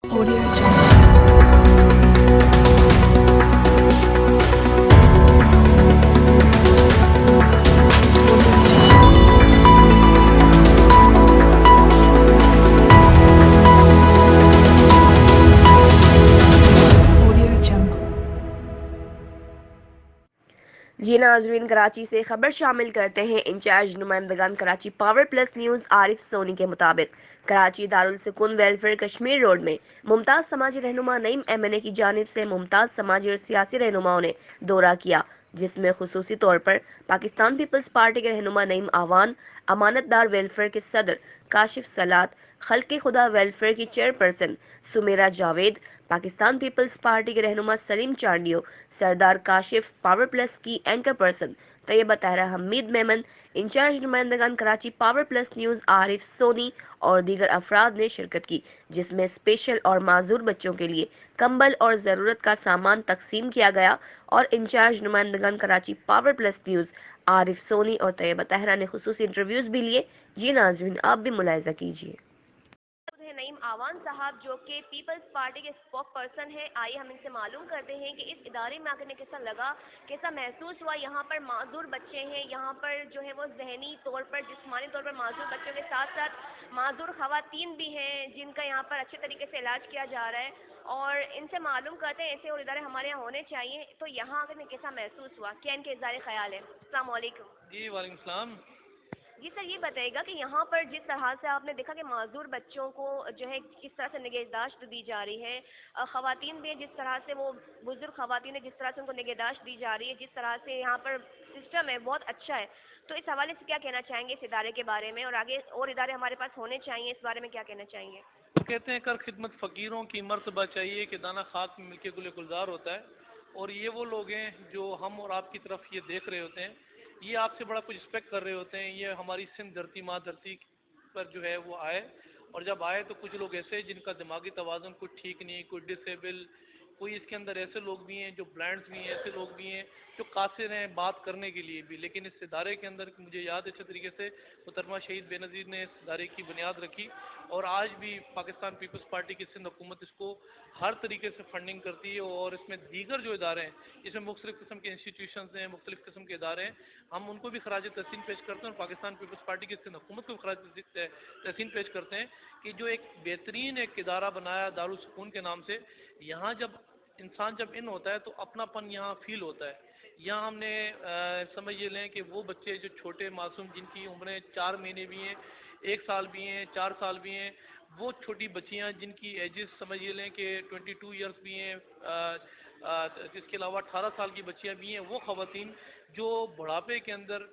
Audio Jungle. Audio Jungle. जी नाज़रीन, कराची से खबर शामिल करते हैं। इंचार्ज नुमाइंदगान Karachi power plus news Arif Soni के मुताबिक कराची दारुल सुकून वेलफेयर कश्मीर रोड में मुमताज़ समाजी रहनुमा नईम MNA की जानिब से मुमताज़ समाजी और सियासी रहनुमाओं ने दौरा किया, जिसमें खुसूसी तौर पर पाकिस्तान पीपल्स पार्टी के रहनुमा नईम आवान, अमानतदार वेलफेयर के सदर काशिफ सलात, खल्के खुदा वेलफेयर की chairperson Sumera Javed, Pakistan peoples party के रहनुमा सलीम चांडियो, सरदार काशिफ, पावर प्लस की anchor person Tayyaba Tahira Hameed Memon, incharge नुमाइंदगान Karachi power plus news Arif Soni और दीगर अफराद ने शिरकत की, जिसमें स्पेशल और माजूर बच्चों के लिए कंबल और ज़रूरत का सामान तकसीम किया गया। और इंचार्ज नुमाइंदगान Karachi power plus news Arif Soni और तैयबा तहरा ने खुसूसी इंटरव्यूज़ भी लिए। जी नाज़रीन, आप भी मुलाहिजा कीजिए। है नईम आवान साहब जो कि पीपल्स पार्टी के स्पोक पर्सन हैं। आइए हम इनसे मालूम करते हैं कि इस इदारे में आकर कैसा लगा, कैसा महसूस हुआ। यहाँ पर माजूर बच्चे हैं, यहाँ पर जो है वो जहनी तौर पर, जिस्मानी तौर पर माजूर बच्चों के साथ साथ माजूर खवातीन भी हैं जिनका यहाँ पर अच्छे तरीके से इलाज किया जा रहा है। और इनसे मालूम करते हैं ऐसे और इदारे हमारे यहाँ होने चाहिए। तो यहाँ आकर कैसा महसूस हुआ, क्या इनके इज़ारे ख्याल है? अस्सलाम वालेकुम। जी वालेकुम सलाम। जी सर, ये बताइएगा कि यहाँ पर जिस तरह से आपने देखा कि माजूर बच्चों को जो है किस तरह से निगहदाश्त दी जा रही है, ख़वातीन भी जिस तरह से वो बुजुर्ग ख़वातीन है जिस तरह से उनको निगहदाश्त दी जा रही है, जिस तरह से यहाँ पर सिस्टम है बहुत अच्छा है। तो इस हवाले से क्या कहना चाहेंगे इस इदारे के बारे में, और आगे और इदारे हमारे पास होने चाहिए, इस बारे में क्या कहना चाहेंगे? वो कहते हैं कर खिदमत फ़कीरों की मर्तबा चाहिए कि दाना खाक में मिलके गुले गुलजार होता है। और ये वो लोग हैं जो हम और आपकी तरफ ये देख रहे होते हैं, ये आपसे बड़ा कुछ एक्सपेक्ट कर रहे होते हैं। ये हमारी सिंध धरती माँ धरती पर जो है वो आए, और जब आए तो कुछ लोग ऐसे हैं जिनका दिमागी तवाज़ुन कुछ ठीक नहीं, कोई डिसेबल, कोई इसके अंदर ऐसे लोग भी हैं जो ब्लाइंड्स भी हैं, ऐसे लोग भी हैं जो कासिर हैं बात करने के लिए भी। लेकिन इस इदारे के अंदर मुझे याद अच्छे तरीके से मुहतरमा शहीद बेनज़ीर ने इस इदारे की बुनियाद रखी, और आज भी पाकिस्तान पीपल्स पार्टी की सिंध हुकूमत इसको हर तरीके से फंडिंग करती है। और इसमें दीगर जो इदारे हैं, इसमें मुख्तलिफ़ किस्म के इंस्टीट्यूशन हैं, मुख्तलिफ़ किस्म के इदारे हैं, हम उनको भी खराज तहसीन पेश करते हैं। और पाकिस्तान पीपल्स पार्टी की सिंध हुकूमत को खराज तहसीन पेश करते हैं कि जो एक बेहतरीन एक इदारा बनाया दारुल सुकून के नाम से। यहाँ जब इंसान जब इन होता है तो अपनापन यहाँ फील होता है। यहाँ हमने समझ ये लें कि वो बच्चे जो छोटे मासूम जिनकी उम्रें 4 महीने भी हैं, 1 साल भी हैं, 4 साल भी हैं, वो छोटी बच्चियाँ जिनकी एजेस समझ ये लें कि 22 ईयर्स भी हैं, इसके अलावा 18 साल की बच्चियाँ भी हैं, वो ख़वातीन जो बुढ़ापे के अंदर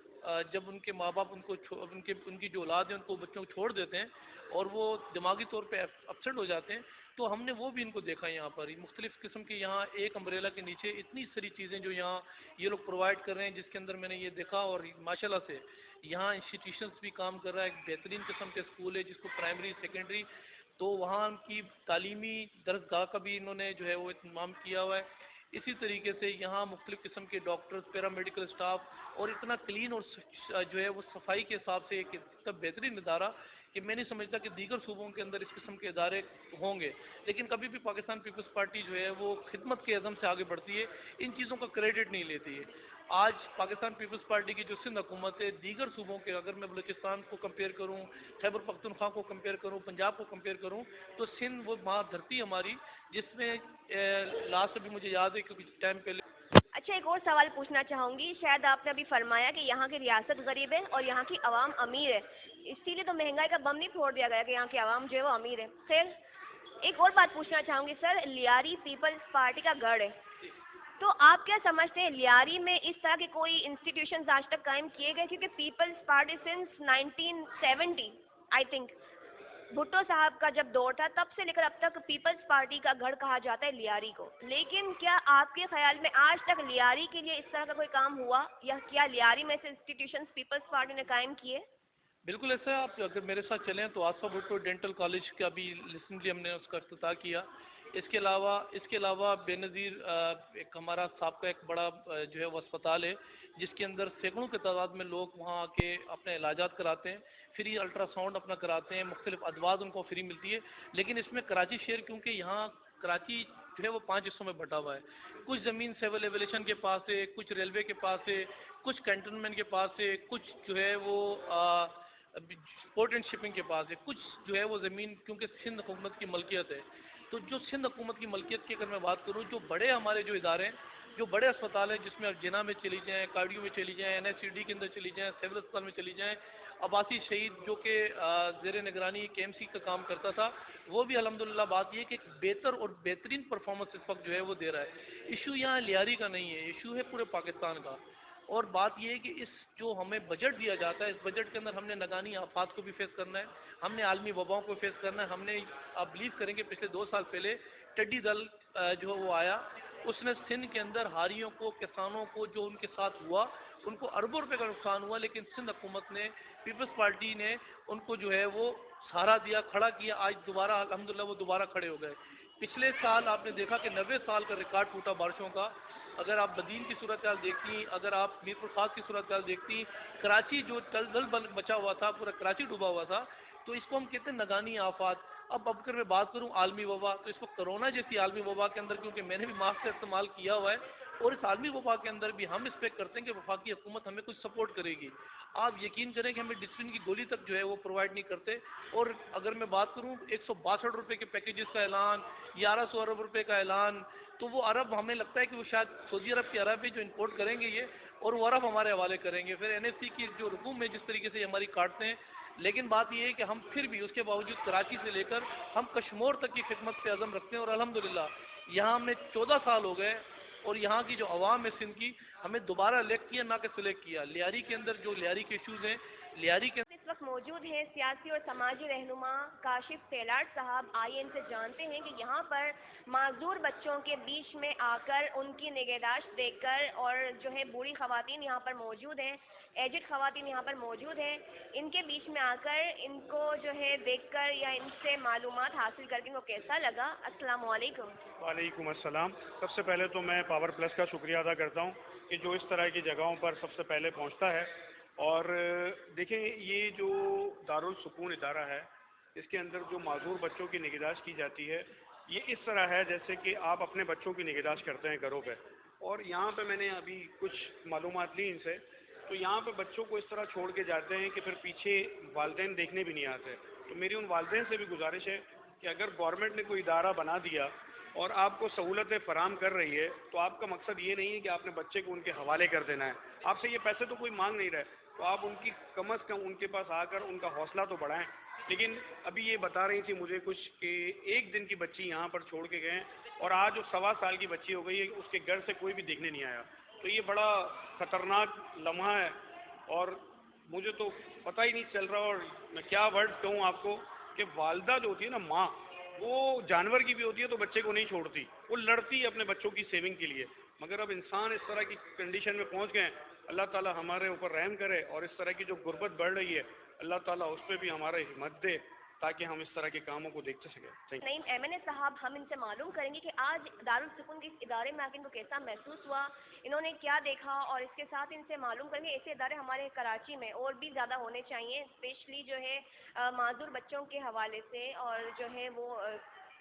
जब उनके माँ बाप उनको उनकी जो औलाद है उनको बच्चों को छोड़ देते हैं और वो दिमागी तौर पे अपसेट हो जाते हैं, तो हमने वो भी इनको देखा यहाँ पर। मुख्तलिफ़ किस्म के यहाँ एक अम्ब्रेला के नीचे इतनी सारी चीज़ें जो यहाँ ये लोग प्रोवाइड कर रहे हैं, जिसके अंदर मैंने ये देखा। और माशाल्लाह से यहाँ इंस्टीट्यूशंस भी काम कर रहा है। एक बेहतरीन किस्म के स्कूल है जिसको प्राइमरी सेकेंडरी, तो वहाँ की तालीमी दरसगाह का भी इन्होंने जो है वो इंतजाम किया हुआ है। इसी तरीके से यहाँ मुख्तलिफ़ किस्म के डॉक्टर्स, पैरामेडिकल स्टाफ, और इतना क्लीन और जो है वो सफाई के हिसाब से एक इतना बेहतरीन इदारा कि मैं नहीं समझता कि दीगर सूबों के अंदर इस किस्म के इदारे होंगे। लेकिन कभी भी पाकिस्तान पीपल्स पार्टी जो है वो खिदमत के अज़म से आगे बढ़ती है, इन चीज़ों का क्रेडिट नहीं लेती है। आज पाकिस्तान पीपल्स पार्टी की जो सिंध हुकूमत है, दीगर सूबों के, अगर मैं बलूचिस्तान को कंपेयर करूँ, खैबर पख्तूनख्वा को कंपेयर करूँ, पंजाब को कंपेयर करूँ, तो सिंध वो माँ धरती हमारी, जिसमें लास्ट अभी मुझे याद है क्योंकि टाइम पहले। अच्छा, एक और सवाल पूछना चाहूँगी। शायद आपने अभी फरमाया कि यहाँ की रियासत गरीब है और यहाँ की आवाम अमीर है, इसीलिए तो महंगाई का बम नहीं फोड़ दिया गया कि यहाँ की आवाम जो है वो अमीर है। खैर, एक और बात पूछना चाहूँगी सर, लियारी पीपल्स पार्टी का गढ़ है, तो आप क्या समझते हैं लियारी में इस तरह के कोई इंस्टीट्यूशन आज तक कायम किए गए? क्योंकि People's Party since 1970 I think Bhutto साहब का जब दौर था, तब से लेकर अब तक पीपल्स पार्टी का गढ़ कहा जाता है लियारी को। लेकिन क्या आपके ख्याल में आज तक लियारी के लिए इस तरह का कोई काम हुआ, या क्या लियारी में से इंस्टीट्यूशन पीपल्स पार्टी ने कायम किए? बिल्कुल ऐसा। आप अगर मेरे साथ चलें तो आसफा भुट्टो डेंटल कॉलेज का भी रिसेंटली हमने उसका इफ्तिताह किया। اس کے علاوہ بے نظیر ایک ہمارا صاحب کا ایک بڑا جو ہے وہ اسپتال ہے جس کے اندر سینکڑوں کی تعداد میں لوگ وہاں آ کے اپنے علاجات کراتے ہیں، فری الٹرا ساؤنڈ اپنا کراتے ہیں، مختلف ادوات ان کو فری ملتی ہے۔ لیکن اس میں کراچی شہر کیونکہ یہاں کراچی جو ہے وہ 5 حصوں میں بٹا ہوا ہے، کچھ زمین سول ایویلیشن کے پاس ہے، کچھ ریلوے کے پاس ہے، کچھ کنٹونمنٹ کے پاس ہے، کچھ جو ہے وہ پورٹ اینڈ شپنگ کے پاس ہے، کچھ جو ہے وہ زمین کیونکہ سندھ حکومت کی ملکیت ہے۔ تو جو سندھ حکومت کی ملکیت کی اگر میں بات کروں، جو بڑے ہمارے جو ادارے ہیں، جو بڑے اسپتال ہیں جس میں آپ جناح میں چلی جائیں، کارڈیو میں چلی جائیں، NSCD کے اندر چلی جائیں، سول اسپتال میں چلی جائیں، عباسی شہید جو کہ زیر نگرانی KMC کا کام کرتا تھا، وہ بھی الحمدللہ بات یہ ہے کہ ایک بہتر اور بہترین پرفارمنس اس وقت جو ہے وہ دے رہا ہے۔ ایشو یہاں لیاری کا نہیں ہے، ایشو ہے پورے پاکستان کا۔ اور بات یہ ہے کہ اس جو ہمیں بجٹ دیا جاتا ہے، اس بجٹ کے اندر ہم نے نگانی آفات کو بھی فیس کرنا ہے، ہم نے عالمی وباؤں کو فیس کرنا ہے۔ ہم نے آپ بلیو کریں کہ پچھلے 2 سال پہلے ٹڈی دل جو وہ آیا، اس نے سندھ کے اندر ہاریوں کو، کسانوں کو جو ان کے ساتھ ہوا، ان کو اربوں روپے کا نقصان ہوا، لیکن سندھ حکومت نے، پیپلز پارٹی نے ان کو جو ہے وہ سہارا دیا، کھڑا کیا۔ آج دوبارہ الحمدللہ وہ دوبارہ کھڑے ہو گئے۔ پچھلے سال آپ نے دیکھا کہ 90 سال کا ریکارڈ ٹوٹا بارشوں کا۔ اگر آپ بدین کی صورتحال دیکھتی، اگر آپ میر پور خاص کی صورتحال دیکھتی، کراچی جو دل بچا ہوا تھا، پورا کراچی ڈوبا ہوا تھا، تو اس کو ہم کہتے ہیں نگانی آفات۔ اب اگر میں بات کروں عالمی وبا، تو اس وقت کرونا جیسی عالمی وبا کے اندر، کیونکہ میں نے بھی ماسک کا استعمال کیا ہوا ہے، اور اس عالمی وبا کے اندر بھی ہم ایکسپیکٹ کرتے ہیں کہ وفاقی حکومت ہمیں کچھ سپورٹ کرے گی۔ آپ یقین کریں کہ ہمیں ڈسپلن کی گولی تک جو ہے وہ پرووائڈ نہیں کرتے۔ اور اگر میں بات کروں 162 روپے کے پیکیجز کا اعلان، 1100 ارب روپے کا اعلان، تو وہ عرب ہمیں لگتا ہے کہ وہ شاید سعودی عرب کے عرب ہے جو امپورٹ کریں گے یہ، اور وہ عرب ہمارے حوالے کریں گے۔ پھر NSC کی جو رقوم ہے جس طریقے سے ہماری کاٹتے ہیں، لیکن بات یہ ہے کہ ہم پھر بھی اس کے باوجود کراچی سے لے کر ہم کشمور تک کی خدمت پہ عزم رکھتے ہیں، اور الحمدللہ یہاں ہمیں 14 سال ہو گئے، اور یہاں کی جو عوام ہے سندھ کی، ہمیں دوبارہ الیکٹ کیا نہ کہ سلیکٹ کیا۔ لیاری کے اندر جو لیاری کے ایشوز ہیں، لیاری کے اس وقت موجود ہیں سیاسی اور سماجی رہنما کاشف سیلاٹ صاحب۔ آئیے ان سے جانتے ہیں کہ یہاں پر معذور بچوں کے بیچ میں آ کر ان کی نگہداشت دے کر، اور جو ہے بوڑھی خواتین یہاں پر موجود ہیں، ایجڈ خواتین یہاں پر موجود ہیں، ان کے بیچ میں آ کر ان کو جو ہے دیکھ کر یا ان سے معلومات حاصل کر کے ان کو کیسا لگا؟ السلام علیکم۔ وعلیکم السلام۔ سب سے پہلے تو میں پاور پلس کا شکریہ ادا کرتا ہوں کہ جو اس طرح کی جگہوں پر سب سے پہلے پہنچتا ہے۔ اور دیکھیں، یہ جو دارالسکون ادارہ ہے، اس کے اندر جو معذور بچوں کی نگہداشت کی جاتی ہے، یہ اس طرح ہے جیسے کہ آپ اپنے بچوں کی نگہداشت کرتے ہیں گھروں پہ۔ اور یہاں پہ میں نے ابھی کچھ معلومات لی ان سے، تو یہاں پہ بچوں کو اس طرح چھوڑ کے جاتے ہیں کہ پھر پیچھے والدین دیکھنے بھی نہیں آتے۔ تو میری ان والدین سے بھی گزارش ہے کہ اگر گورنمنٹ نے کوئی ادارہ بنا دیا اور آپ کو سہولتیں فراہم کر رہی ہے، تو آپ کا مقصد یہ نہیں ہے کہ آپ نے بچے کو ان کے حوالے کر دینا ہے۔ آپ سے یہ پیسے تو کوئی مانگ نہیں رہے، تو آپ ان کی کم از کم ان کے پاس آ کر ان کا حوصلہ تو بڑھائیں۔ لیکن ابھی یہ بتا رہی تھی مجھے کچھ کہ 1 دن کی بچی یہاں پر چھوڑ کے گئے، اور آج وہ 1.25 سال کی بچی ہو گئی ہے، اس کے گھر سے کوئی بھی دیکھنے نہیں آیا۔ تو یہ بڑا خطرناک لمحہ ہے، اور مجھے تو پتہ ہی نہیں چل رہا، اور میں کیا ورڈ کہوں آپ کو کہ والدہ جو ہوتی ہے نا، ماں، وہ جانور کی بھی ہوتی ہے تو بچے کو نہیں چھوڑتی، وہ لڑتی ہے اپنے بچوں کی سیونگ کے لیے۔ مگر اب انسان اس طرح کی کنڈیشن میں پہنچ گئے ہیں، اللہ تعالیٰ ہمارے اوپر رحم کرے، اور اس طرح کی جو غربت بڑھ رہی ہے، اللہ تعالیٰ اس پہ بھی ہمارے ہمت دے تاکہ ہم اس طرح کے کاموں کو دیکھتے سکیں۔ نعیم MNA صاحب، ہم ان سے معلوم کریں گے کہ آج دارالسکون کے اس ادارے میں آ کے ان کو کیسا محسوس ہوا، انہوں نے کیا دیکھا، اور اس کے ساتھ ان سے معلوم کریں گے ایسے ادارے ہمارے کراچی میں اور بھی زیادہ ہونے چاہیے، اسپیشلی جو ہے معذور بچوں کے حوالے سے، اور جو ہے وہ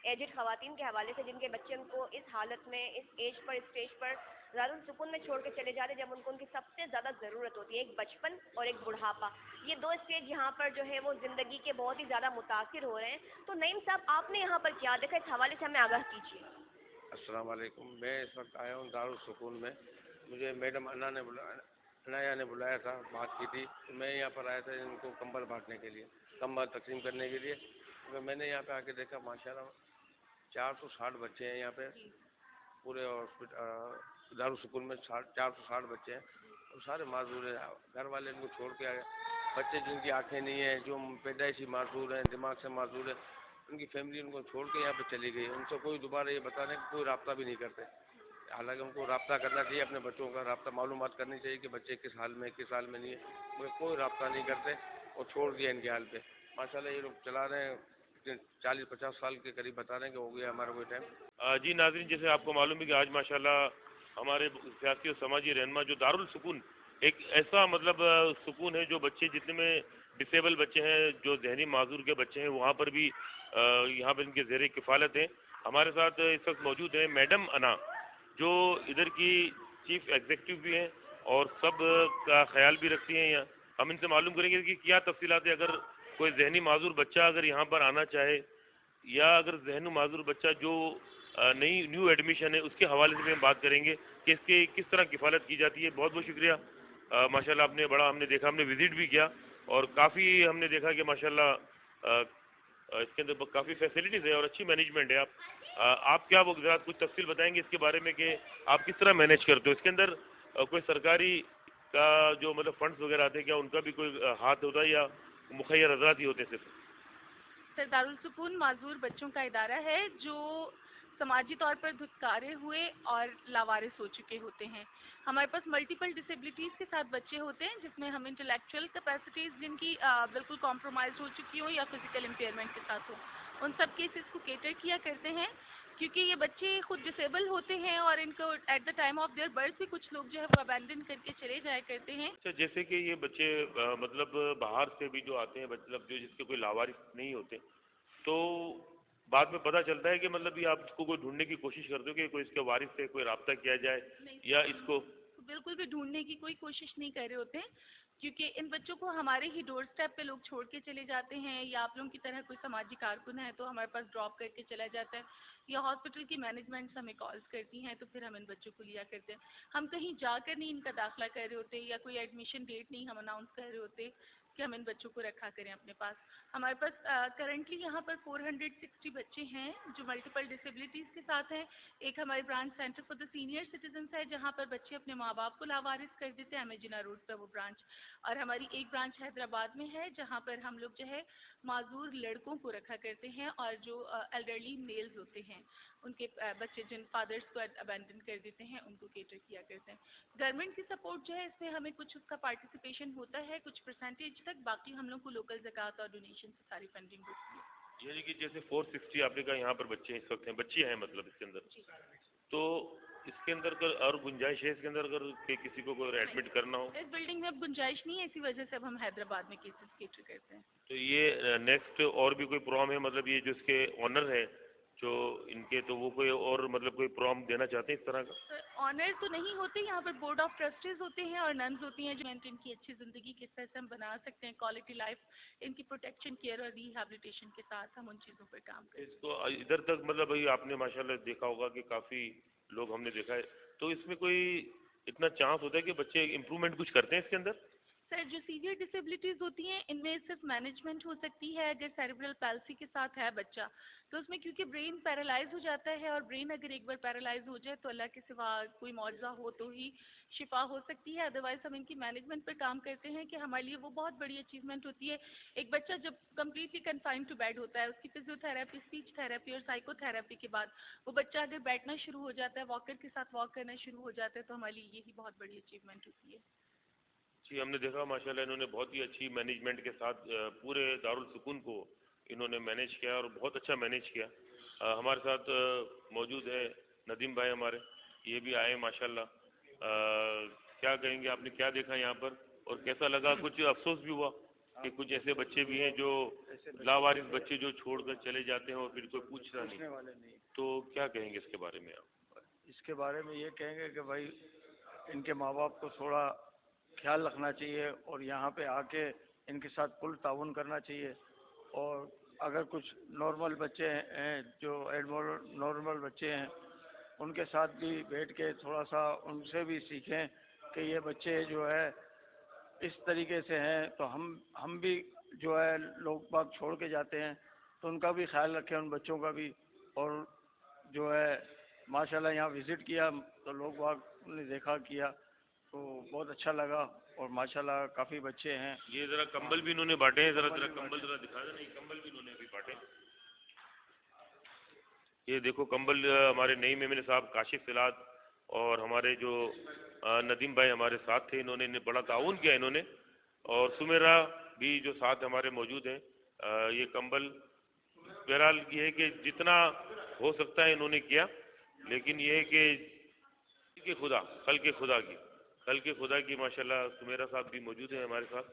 ایجڈ خواتین کے حوالے سے، جن کے بچے ان کو اس حالت میں، اس ایج پر، اسٹیج پر دارالسکون میں چھوڑ کے چلے جا رہے ہیں، جب ان کو ان کی سب سے زیادہ ضرورت ہوتی ہے، ایک بچپن اور ایک بڑھاپا۔ یہ 2 اسٹیج یہاں پر جو ہے وہ زندگی کے بہت ہی زیادہ متاثر ہو رہے ہیں۔ تو نعیم صاحب، آپ نے یہاں پر کیا دیکھا، اس حوالے سے ہمیں آگاہ کیجیے۔ السلام علیکم۔ میں اس وقت آیا ہوں دارالسکون میں، مجھے میڈم عنایا نے بلایا تھا، بات کی تھی، تو میں یہاں پر آیا تھا ان کو کمبل بانٹنے کے لیے، کمبل تقسیم کرنے کے لیے۔ میں نے یہاں پہ آ کے دیکھا ماشاءاللہ 460 بچے ہیں یہاں پہ، پورے دارالسکون میں 460 بچے ہیں، اور سارے معذور ہیں۔ گھر والے ان کو چھوڑ کے آئے، بچے جن کی آنکھیں نہیں ہیں، جو پیدائشی معذور ہیں، دماغ سے معذور ہیں، ان کی فیملی ان کو چھوڑ کے یہاں پہ چلی گئی۔ ان سے کوئی دوبارہ یہ بتانے کہ کوئی رابطہ بھی نہیں کرتے، حالانکہ ان کو رابطہ کرنا چاہیے، اپنے بچوں کا رابطہ معلومات کرنی چاہیے کہ بچے کس حال میں نہیں ہے، مگر کوئی رابطہ نہیں کرتے اور چھوڑ دیا ان کے حال پہ۔ ماشاءاللہ یہ لوگ چلا رہے ہیں 40-50 साल के करीब बता रहे हैं कि हो गया हमारा कोई टाइम। जी नाज़रीन, जैसे आपको मालूम है कि आज माशाल्लाह हमारे सियासी और समाजी रहनुमा जो दारुल सुकून एक ऐसा मतलब सुकून है जो बच्चे जितने में डिसेबल बच्चे हैं, जो जहनी माजूर के बच्चे हैं, वहाँ पर भी यहाँ पर इनके ज़ेरे किफ़ालत हैं। हमारे साथ इस वक्त मौजूद हैं मैडम अना, जो इधर की चीफ एग्जीक्यूटिव भी हैं और सब का ख्याल भी रखती हैं। यहाँ हम इनसे मालूम करेंगे कि क्या तफसीलात है, अगर कोई जहनी माजूर बच्चा अगर यहाँ पर आना चाहे या अगर जहनी माजूर बच्चा जो नई न्यू एडमिशन है उसके हवाले से भी हम बात करेंगे कि इसके किस तरह किफ़ालत की जाती है। बहुत बहुत शुक्रिया। माशाल्लाह आपने बड़ा हमने देखा, हमने विज़िट भी किया और काफ़ी हमने देखा कि माशाल्लाह इसके अंदर काफ़ी फैसिलिटीज़ है और अच्छी मैनेजमेंट है। आप क्या वो ज़रा कुछ तफसील बताएंगे इसके बारे में कि आप किस तरह मैनेज करते हो इसके अंदर? कोई सरकारी का जो मतलब फंड्स वगैरह आते हैं, क्या उनका भी कोई हाथ होता है या मुखैर हजरात ही होते हैं सिर्फ? सर, दारुल सुकून माजूर बच्चों का इदारा है जो समाजी तौर पर धुतकारे हुए और लावारिस हो चुके होते हैं। हमारे पास मल्टीपल डिसेबिलिटीज़ के साथ बच्चे होते हैं, जिसमें हम इंटेलेक्चुअल कैपेसिटीज़ जिनकी बिल्कुल कॉम्प्रोमाइज़ हो चुकी हो या फिजिकल इम्पेयरमेंट के साथ हो, उन सब केसेस को केटर किया करते हैं, क्योंकि ये बच्चे खुद डिसेबल होते हैं और इनको at the time of their birth भी कुछ लोग जो है वो अबैंडन करके चले जाया करते हैं। अच्छा, जैसे कि ये बच्चे मतलब बाहर से भी जो आते हैं, मतलब जो जिसके कोई लावारिस नहीं होते, तो बाद में पता चलता है कि मतलब ये आप इसको कोई ढूंढने की कोशिश करते हो कि कोई इसके वारिस से कोई राब्ता किया जाए या इसको? बिल्कुल भी ढूंढने की कोई कोशिश नहीं कर रहे होते हैं, क्योंकि इन बच्चों को हमारे ही डोर स्टेप पे लोग छोड़ के चले जाते हैं, या आप लोगों की तरह कोई समाजी कारकुन है तो हमारे पास ड्रॉप करके चला जाता है, या हॉस्पिटल की मैनेजमेंट्स हमें कॉल्स करती हैं तो फिर हम इन बच्चों को लिया करते हैं। हम कहीं जाकर नहीं इनका दाखिला कर रहे होते या कोई एडमिशन डेट नहीं हम अनाउंस कर रहे होते कि हम इन बच्चों को रखा करें अपने पास। हमारे पास करंटली यहाँ पर 460 बच्चे हैं जो मल्टीपल डिसेबिलिटीज़ के साथ हैं। एक हमारे branch centre for the senior citizens है, जहाँ पर बच्चे अपने माँ बाप को लावारिस कर देते हैं, अमेजिना रोड पर वो ब्रांच। और हमारी एक ब्रांच हैदराबाद में है, जहाँ पर हम लोग जो है माजूर लड़कों को रखा करते हैं और जो एल्डरली मेल्स होते हैं, उनके बच्चे जिन फादर्स को अबैंडन कर देते हैं, उनको केटर किया करते हैं। गवर्नमेंट की सपोर्ट जो है इसमें हमें कुछ उसका पार्टिसिपेशन होता है, कुछ परसेंटेज तक, बाकी हम लोग को लोकल ज़कात और डोनेशन से सारी फंडिंग होती है। यानी कि जैसे 460 आपने कहा यहाँ पर बच्चे इस वक्त हैं, बच्चे हैं मतलब इसके अंदर, तो इसके अंदर कर और गुंजाइश है इसके अंदर अगर कि किसी को कोई एडमिट करना हो? इस बिल्डिंग में अब गुंजाइश नहीं है, इसी वजह से अब हम हैदराबाद में केसेस केटर करते हैं। तो ये नेक्स्ट और भी कोई प्रोग्राम है, मतलब ये जो इसके ऑनर है जो इनके, तो वो कोई और मतलब कोई प्रोग्राम देना चाहते हैं इस तरह का? ऑनर तो नहीं होते, यहाँ पर बोर्ड ऑफ ट्रस्टीज होते हैं और नन्स होती हैं जो इनकी अच्छी ज़िंदगी किस तरह से हम बना सकते हैं, क्वालिटी लाइफ, इनकी प्रोटेक्शन, केयर और रिहैबिलिटेशन के साथ हम उन चीज़ों पर काम करते हैं। इसको इधर तक मतलब भाई आपने माशाल्लाह देखा होगा कि काफ़ी लोग हमने देखा है, तो इसमें कोई इतना चांस होता है कि बच्चे इम्प्रूवमेंट कुछ करते हैं इसके अंदर? सर, जो सीवियर डिसेबिलिटीज़ होती हैं इनमें सिर्फ मैनेजमेंट हो सकती है। अगर सेरेब्रल पैल्सी के साथ है बच्चा तो उसमें क्योंकि ब्रेन पैरालाइज हो जाता है, और ब्रेन अगर एक बार पैरालाइज हो जाए तो अल्लाह के सिवा कोई मौजज़ा हो तो ही शिफा हो सकती है। अदरवाइज़ हम इनकी मैनेजमेंट पर काम करते हैं कि हमारे लिए वो बहुत बड़ी अचीवमेंट होती है। एक बच्चा जब कम्प्लीटली कन्फाइंड टू बेड होता है, उसकी फिजियोथेरेपी, स्पीच थेरेपी और साइकोथेरेपी के बाद वो बच्चा अगर बैठना शुरू हो जाता है, वॉकर के साथ वॉक करना शुरू हो जाता है, तो हमारे लिए यही बहुत बड़ी अचीवमेंट होती है। जी, हमने देखा माशाल्लाह इन्होंने बहुत ही अच्छी मैनेजमेंट के साथ पूरे दारुल सुकून को इन्होंने मैनेज किया और बहुत अच्छा मैनेज किया। हमारे साथ मौजूद है नदीम भाई हमारे, ये भी आए माशाल्लाह। क्या कहेंगे, आपने क्या देखा यहाँ पर और कैसा लगा? कुछ अफसोस भी हुआ कि कुछ ऐसे बच्चे भी हैं जो लावारिस बच्चे जो छोड़कर चले जाते हैं और फिर कोई पूछना नहीं, तो क्या कहेंगे इसके बारे में आप? इसके बारे में ये कहेंगे कि भाई इनके माँ बाप को थोड़ा ख्याल रखना चाहिए और यहाँ पे आके इनके साथ पुल ताउन करना चाहिए। और अगर कुछ नॉर्मल बच्चे हैं जो नॉर्मल बच्चे हैं, उनके साथ भी बैठ के थोड़ा सा उनसे भी सीखें कि ये बच्चे जो है इस तरीके से हैं, तो हम भी जो है लोग बाग छोड़ के जाते हैं तो उनका भी ख्याल रखें, उन बच्चों का भी। और जो है माशाल्लाह यहाँ विज़िट किया तो लोग बाग ने देखा किया तो बहुत अच्छा लगा, और माशाल्लाह काफ़ी बच्चे हैं। ये ज़रा कंबल भी इन्होंने बांटे हैं, ज़रा कंबल ज़रा दिखा देना, कंबल भी इन्होंने अभी बांटे। ये देखो कंबल हमारे नई मेमने साहब काशिफ सिलात और हमारे जो नदीम भाई हमारे साथ थे, इन्होंने बड़ा ताउन किया इन्होंने, और सुमेरा भी जो साथ हमारे मौजूद हैं। ये कंबल بہرحال یہ ہے کہ جتنا ہو سکتا ہے انہوں نے کیا، لیکن یہ ہے کہ خلق خدا کی ماشاءاللہ سمیرہ صاحب بھی موجود ہیں ہمارے ساتھ،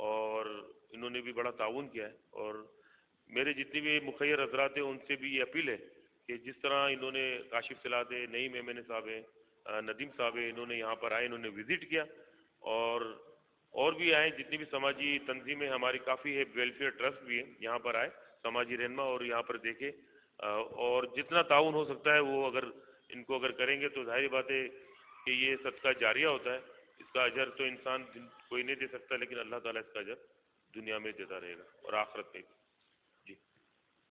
اور انہوں نے بھی بڑا تعاون کیا ہے. اور میرے جتنے بھی مخیر حضرات ہیں ان سے بھی یہ اپیل ہے کہ جس طرح انہوں نے کاشف صلات ہے، نئی میمن صاحب ہیں، ندیم صاحب ہیں، انہوں نے یہاں پر آئے، انہوں نے وزٹ کیا، اور بھی آئے، جتنی بھی سماجی تنظیمیں ہماری کافی ہے، ویلفیئر ٹرسٹ بھی ہیں، یہاں پر آئے سماجی رہنما اور یہاں پر دیکھے، اور جتنا تعاون ہو سکتا ہے وہ اگر کریں گے تو ظاہر بات ہے کہ یہ صدقہ جاریہ ہوتا ہے. اس کا اجر تو انسان کوئی نہیں دے سکتا، لیکن اللہ تعالیٰ اس کا اجر دنیا میں دیتا رہے گا اور آخرت میں.